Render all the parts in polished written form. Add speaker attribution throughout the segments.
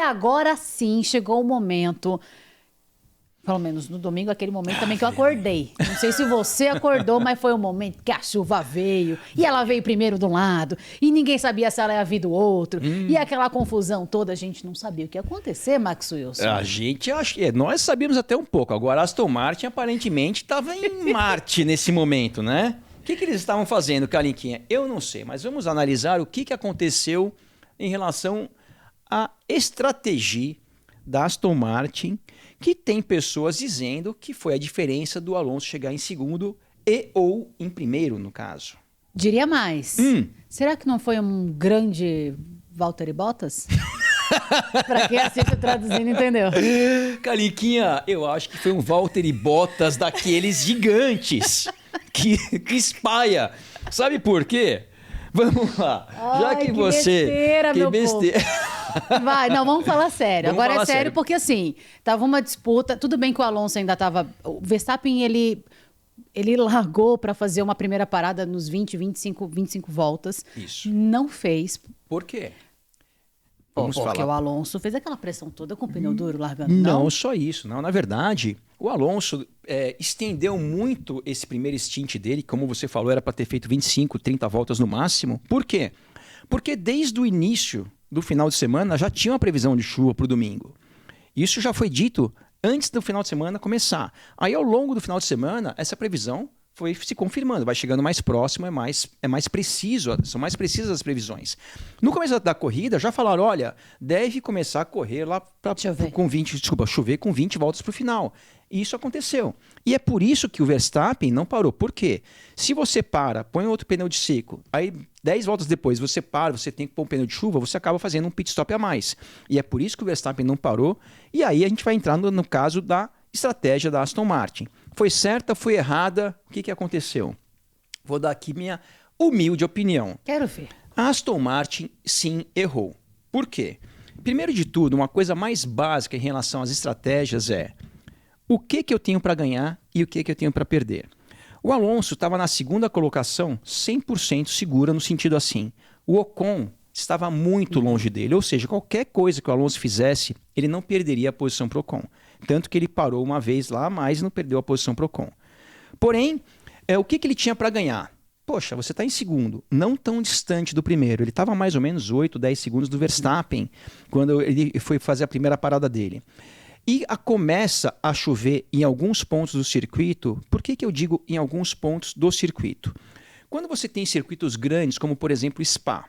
Speaker 1: agora sim chegou o momento, pelo menos no domingo, aquele momento também que eu acordei. Não sei se você acordou, mas foi o momento que a chuva veio. E ela veio primeiro de um lado, e ninguém sabia se ela ia vir do outro. E aquela confusão toda, a gente não sabia o que ia acontecer, Max Wilson.
Speaker 2: A gente, nós sabíamos até um pouco. Agora, a Aston Martin aparentemente estava em Marte nesse momento, né? O que eles estavam fazendo, Calinquinha? Eu não sei, mas vamos analisar o que aconteceu em relação à estratégia da Aston Martin, que tem pessoas dizendo que foi a diferença do Alonso chegar em segundo ou em primeiro, no caso.
Speaker 1: Diria mais. Será que não foi um grande Valtteri Bottas? Pra quem assiste traduzindo, entendeu?
Speaker 2: Calinquinha, eu acho que foi um Valtteri Bottas daqueles gigantes que espalha. Sabe por quê? Vamos lá. Já que você...
Speaker 1: Besteira, meu
Speaker 2: besteira.
Speaker 1: Vai, não, vamos falar sério.
Speaker 2: Vamos
Speaker 1: Agora
Speaker 2: falar
Speaker 1: é sério
Speaker 2: sério.
Speaker 1: porque, assim, tava uma disputa. Tudo bem que o Alonso ainda tava... O Verstappen, ele largou para fazer uma primeira parada nos 25 voltas.
Speaker 2: Isso.
Speaker 1: Não fez.
Speaker 2: Por quê?
Speaker 1: Porque o Alonso fez aquela pressão toda com o pneu duro largando.
Speaker 2: Não, só isso. Não, na verdade, o Alonso estendeu muito esse primeiro stint dele, como você falou, era para ter feito 25, 30 voltas no máximo. Por quê? Porque desde o início do final de semana já tinha uma previsão de chuva para o domingo. Isso já foi dito antes do final de semana começar. Aí, ao longo do final de semana, essa previsão foi se confirmando, vai chegando mais próximo, é mais preciso, são mais precisas as previsões. No começo da corrida, já falaram, olha, deve começar a correr lá chover com 20 voltas para o final. E isso aconteceu. E é por isso que o Verstappen não parou. Por quê? Se você para, põe outro pneu de seco, aí 10 voltas depois você para, você tem que pôr um pneu de chuva, você acaba fazendo um pit stop a mais. E é por isso que o Verstappen não parou. E aí a gente vai entrando no caso da estratégia da Aston Martin. Foi certa, foi errada? O que aconteceu? Vou dar aqui minha humilde opinião.
Speaker 1: Quero ver.
Speaker 2: A Aston Martin, sim, errou. Por quê? Primeiro de tudo, uma coisa mais básica em relação às estratégias é o que eu tenho para ganhar e o que eu tenho para perder. O Alonso estava na segunda colocação 100% segura, no sentido assim, o Ocon estava muito longe dele, ou seja, qualquer coisa que o Alonso fizesse, ele não perderia a posição para o Ocon. Tanto que ele parou uma vez lá, mas não perdeu a posição para o Ocon. Porém, o que ele tinha para ganhar? Poxa, você está em segundo, não tão distante do primeiro. Ele estava mais ou menos 8, 10 segundos do Verstappen, quando ele foi fazer a primeira parada dele. E começa a chover em alguns pontos do circuito. Por que eu digo em alguns pontos do circuito? Quando você tem circuitos grandes, como por exemplo Spa,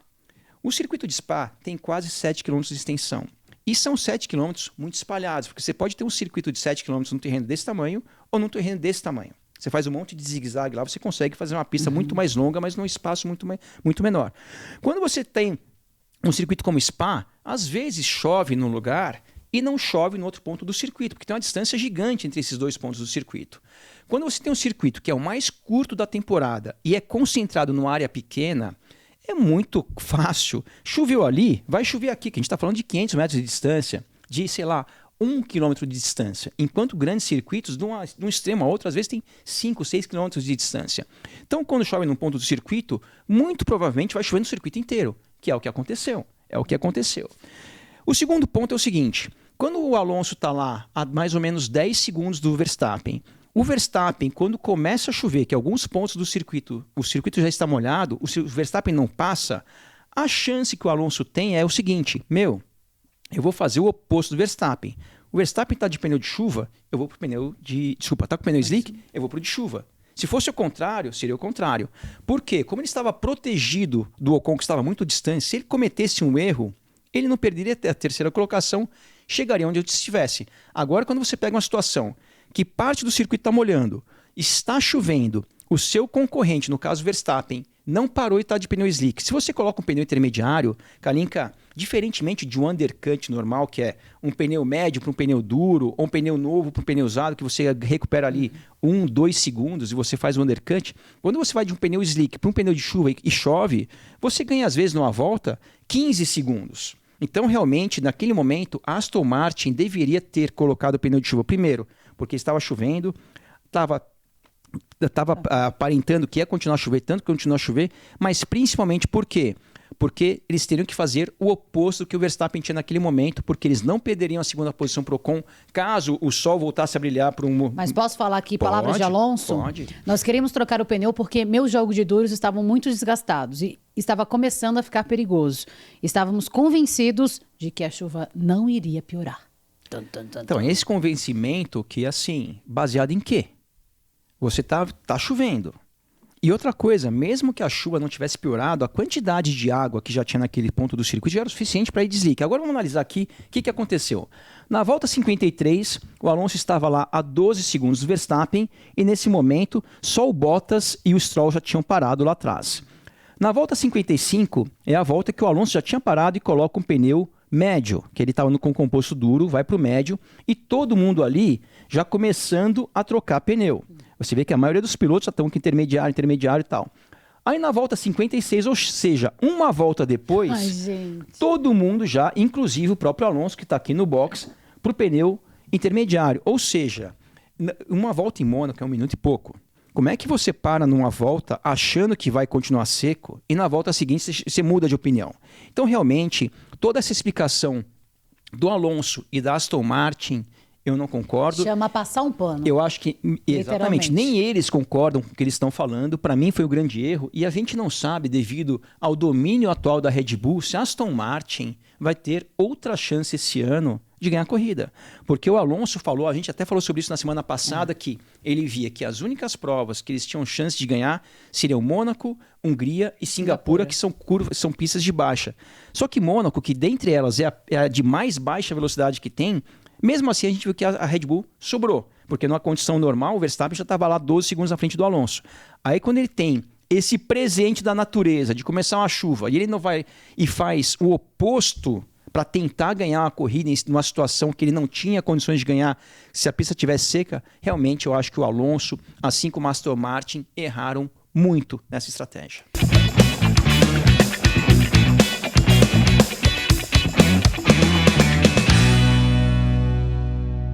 Speaker 2: o circuito de Spa tem quase 7 km de extensão. E são 7 km muito espalhados, porque você pode ter um circuito de 7 km num terreno desse tamanho ou num terreno desse tamanho. Você faz um monte de zigue-zague lá, você consegue fazer uma pista muito mais longa, mas num espaço muito menor. Quando você tem um circuito como Spa, às vezes chove num lugar e não chove no outro ponto do circuito, porque tem uma distância gigante entre esses dois pontos do circuito. Quando você tem um circuito que é o mais curto da temporada e é concentrado numa área pequena, é muito fácil. Choveu ali, vai chover aqui, que a gente está falando de 500 metros de distância, de, sei lá, 1 quilômetro de distância. Enquanto grandes circuitos, de um extremo a outro, às vezes tem 5, 6 quilômetros de distância. Então, quando chove num ponto do circuito, muito provavelmente vai chover no circuito inteiro, que é o que aconteceu. O segundo ponto é o seguinte, quando o Alonso está lá a mais ou menos 10 segundos do Verstappen, o Verstappen, quando começa a chover, que alguns pontos do circuito, o circuito já está molhado, o Verstappen não passa, a chance que o Alonso tem é o seguinte, eu vou fazer o oposto do Verstappen. O Verstappen está de pneu de chuva, eu vou para o pneu de... Desculpa, está com pneu slick, eu vou para o de chuva. Se fosse o contrário, seria o contrário. Por quê? Como ele estava protegido do Ocon, que estava muito distante, se ele cometesse um erro, ele não perderia a terceira colocação, chegaria onde eu estivesse. Agora, quando você pega uma situação que parte do circuito está molhando, está chovendo, o seu concorrente, no caso Verstappen, não parou e está de pneu slick. Se você coloca um pneu intermediário, Kalinka, diferentemente de um undercut normal, que é um pneu médio para um pneu duro, ou um pneu novo para um pneu usado, que você recupera ali 1, 2 segundos e você faz o undercut, quando você vai de um pneu slick para um pneu de chuva e chove, você ganha às vezes numa volta 15 segundos. Então, realmente, naquele momento, a Aston Martin deveria ter colocado o pneu de chuva primeiro, porque estava chovendo, estava aparentando que ia continuar a chover, tanto que continuou a chover, mas principalmente por quê? porque eles teriam que fazer o oposto do que o Verstappen tinha naquele momento, porque eles não perderiam a segunda posição para o Ocon, caso o sol voltasse a brilhar para um...
Speaker 1: Mas posso falar aqui
Speaker 2: Pode,
Speaker 1: palavras de Alonso?
Speaker 2: pode.
Speaker 1: Nós queríamos trocar o pneu porque meus jogos de duros estavam muito desgastados e estava começando a ficar perigoso. Estávamos convencidos de que a chuva não iria piorar.
Speaker 2: Então, esse convencimento que, assim, baseado em quê? Você tá chovendo. E outra coisa, mesmo que a chuva não tivesse piorado, a quantidade de água que já tinha naquele ponto do circuito já era o suficiente para ir desligar. Agora vamos analisar aqui o que aconteceu. Na volta 53, o Alonso estava lá a 12 segundos do Verstappen e nesse momento só o Bottas e o Stroll já tinham parado lá atrás. Na volta 55 é a volta que o Alonso já tinha parado e coloca um pneu médio, que ele estava com composto duro, vai para o médio e todo mundo ali já começando a trocar pneu. Você vê que a maioria dos pilotos já estão com intermediário e tal. Aí na volta 56, ou seja, uma volta depois, todo mundo já, inclusive o próprio Alonso, que está aqui no box, para o pneu intermediário. Ou seja, uma volta em Mônaco é 1 minuto e pouco. Como é que você para numa volta achando que vai continuar seco e na volta seguinte você muda de opinião? Então, realmente, toda essa explicação do Alonso e da Aston Martin, eu não concordo.
Speaker 1: Chama passar um pano.
Speaker 2: Eu acho que, exatamente, nem eles concordam com o que eles estão falando. Para mim foi o grande erro. E a gente não sabe, devido ao domínio atual da Red Bull, se a Aston Martin vai ter outra chance esse ano de ganhar a corrida. Porque o Alonso falou, a gente até falou sobre isso na semana passada, que ele via que as únicas provas que eles tinham chance de ganhar seriam Mônaco, Hungria e Singapura, que são pistas de baixa. Só que Mônaco, que dentre elas é a de mais baixa velocidade que tem, mesmo assim a gente viu que a Red Bull sobrou. Porque numa condição normal, o Verstappen já estava lá 12 segundos na frente do Alonso. Aí quando ele tem esse presente da natureza, de começar uma chuva, e ele não vai e faz o oposto para tentar ganhar uma corrida numa situação que ele não tinha condições de ganhar se a pista estivesse seca, realmente eu acho que o Alonso, assim como a Aston Martin, erraram muito nessa estratégia.